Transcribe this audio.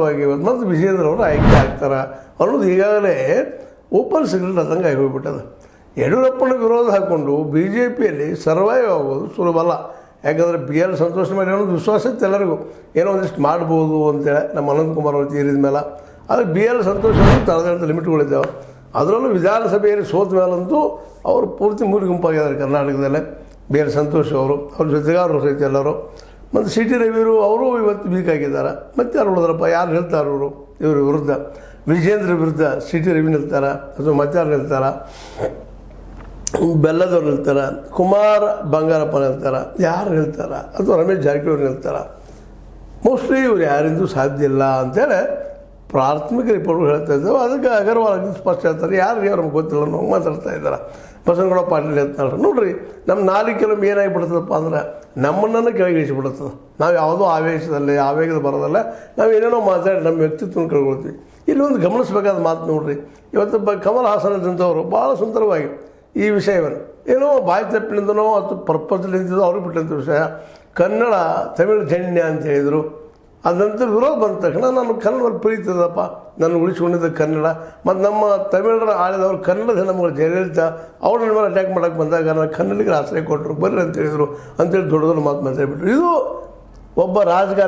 ಮತ್ತು ವಿಜೇಂದ್ರ ಅವರು ಆಯ್ಕೆ ಆಗ್ತಾರೆ ಅನ್ನೋದು ಈಗಾಗಲೇ ಓಪನ್ ಸೀಕ್ರೆಟ್ ಆದಂಗೆ ಆಗಿ ಹೋಗ್ಬಿಟ್ಟದ. ಯಡಿಯೂರಪ್ಪನ ವಿರೋಧ ಹಾಕ್ಕೊಂಡು ಬಿ ಜೆ ಪಿಯಲ್ಲಿ ಸರ್ವೈವ್ ಆಗೋದು ಸುಲಭ ಅಲ್ಲ. ಯಾಕಂದರೆ ಬಿ ಎಲ್ ಸಂತೋಷ್ ಮೇಲೆ ಅನ್ನೋದು ವಿಶ್ವಾಸ ಇತ್ತು ಎಲ್ಲರಿಗೂ, ಏನೋ ಒಂದಿಷ್ಟು ಮಾಡ್ಬೋದು ಅಂತೇಳಿ ನಮ್ಮ ಅನಂತಕುಮಾರ್ ಅವರು ತೀರಿದ ಮೇಲೆ. ಆದರೆ ಬಿ ಎಲ್ ಸಂತೋಷ್ ಅವರು ತರದಂಥ ಲಿಮಿಟ್ಗಳಿದ್ದಾವೆ. ಅದರಲ್ಲೂ ವಿಧಾನಸಭೆಯಲ್ಲಿ ಸೋತ ಮೇಲಂತೂ ಅವರು ಪೂರ್ತಿ ಮೂರು ಗುಂಪಾಗಿದ್ದಾರೆ ಕರ್ನಾಟಕದಲ್ಲೇ. ಬಿ ಎಲ್ ಸಂತೋಷ್ ಅವರು, ಅವ್ರ ಜೊತೆಗಾರರು ಸಹಿತ ಎಲ್ಲರೂ. ಮತ್ತು ಸಿ ಟಿ ರವಿಯವರು ಅವರು ಇವತ್ತು ವೀಕ್ ಆಗಿದ್ದಾರೆ. ಮತ್ತು ಯಾರು ಉಳಿದ್ರಪ್ಪ, ಯಾರು ನಿಲ್ತಾರೆ ಅವರು ಇವ್ರ ವಿರುದ್ಧ? ವಿಜೇಂದ್ರ ವಿರುದ್ಧ ಸಿ ಟಿ ರವಿ ನಿಲ್ತಾರೆ, ಅಥವಾ ಮತ್ತಾರು ನಿಲ್ತಾರೆ, ಬೆಲ್ಲದವ್ರು ನಿಲ್ತಾರೆ, ಕುಮಾರ್ ಬಂಗಾರಪ್ಪ ನಿಲ್ತಾರೆ, ಯಾರು ನಿಲ್ತಾರೆ, ಅಥವಾ ರಮೇಶ್ ಜಾರಕಿಹೊಳಿ ನಿಲ್ತಾರೆ. ಮೋಸ್ಟ್ಲಿ ಇವ್ರು ಯಾರಿಂದೂ ಸಾಧ್ಯ ಇಲ್ಲ ಅಂತೇಳಿ ಪ್ರಾಥಮಿಕ ರಿಪೋರ್ಟ್ಗಳು ಹೇಳ್ತಾ ಇದ್ದಾವೆ. ಅದಕ್ಕೆ ಅಗರ್ವಾಲ್ ಸ್ಪಷ್ಟ ಹೇಳ್ತಾರೆ, ಯಾರಿಗೆ ಅವ್ರಿಗೆ ಗೊತ್ತಿಲ್ಲ ಅನ್ನೋ ಮಾತಾಡ್ತಾ ಇದ್ದಾರೆ. ಬಸವನಗೌಡ ಪಾಟೀಲ್ ಹೇಳ್ತಾರೆ, ನೋಡ್ರಿ ನಮ್ಮ ನಾಲ್ಕು ಕೆಲವೊಮ್ಮೆ ಏನಾಗಿಬಿಡ್ತದಪ್ಪ ಅಂದ್ರೆ ನಮ್ಮನ್ನು ಕೆಳಗಿಳಿಸಿಬಿಡ್ತದೆ. ನಾವು ಯಾವುದೋ ಆವೇಶದಲ್ಲಿ ಆವೇಗದ ಬರೋದಲ್ಲ, ನಾವು ಏನೇನೋ ಮಾತಾಡಿ ನಮ್ಮ ವ್ಯಕ್ತಿತ್ವವನ್ನು ಕಳ್ಕೊಳ್ತೀವಿ. ಇಲ್ಲಿ ಒಂದು ಗಮನಿಸಬೇಕಾದ ಮಾತು ನೋಡ್ರಿ, ಇವತ್ತು ಕಮಲ್ ಹಾಸನದಂಥವರು ಭಾಳ ಸುಂದರವಾಗಿ ಈ ವಿಷಯವನ್ನು ಏನೋ ಬಾಯಿ ತಪ್ಪಿನಿಂದನೋ ಅಥವಾ ಪರ್ಪಸ್ಲಿಂದೋ ಅವ್ರಿಗೆ ಬಿಟ್ಟಂಥ ವಿಷಯ ಕನ್ನಡ ತಮಿಳು ಜನ್ಯ ಅಂತ ಹೇಳಿದರು. ಅದಂತ ವಿರೋಧ ಬಂದ ತಕ್ಷಣ ನಾನು ಕನ್ನಡದಲ್ಲಿ ಪ್ರೀತಿದಪ್ಪ, ನಾನು ಉಳಿಸ್ಕೊಂಡಿದ್ದ ಕನ್ನಡ. ಮತ್ತು ನಮ್ಮ ತಮಿಳರ ಆಳಿದವರು ಕನ್ನಡದ ನಮ್ಗೆ ಜಯಲಲಿತಾ ಅವ್ರ ನನ್ನ ಮೇಲೆ ಅಟ್ಯಾಕ್ ಮಾಡೋಕ್ಕೆ ಬಂದಾಗ ನಾನು ಕನ್ನಡಿಗರ ಆಶ್ರಯ ಕೊಟ್ಟರು, ಬರ್ರಿ ಅಂತ ಹೇಳಿದರು ಅಂತೇಳಿ ದೊಡ್ಡ ದೊಡ್ಡ ಮಾತು ಮಾತಾಡ್ಬಿಟ್ರು. ಇದು ಒಬ್ಬ ರಾಜಕಾರಣ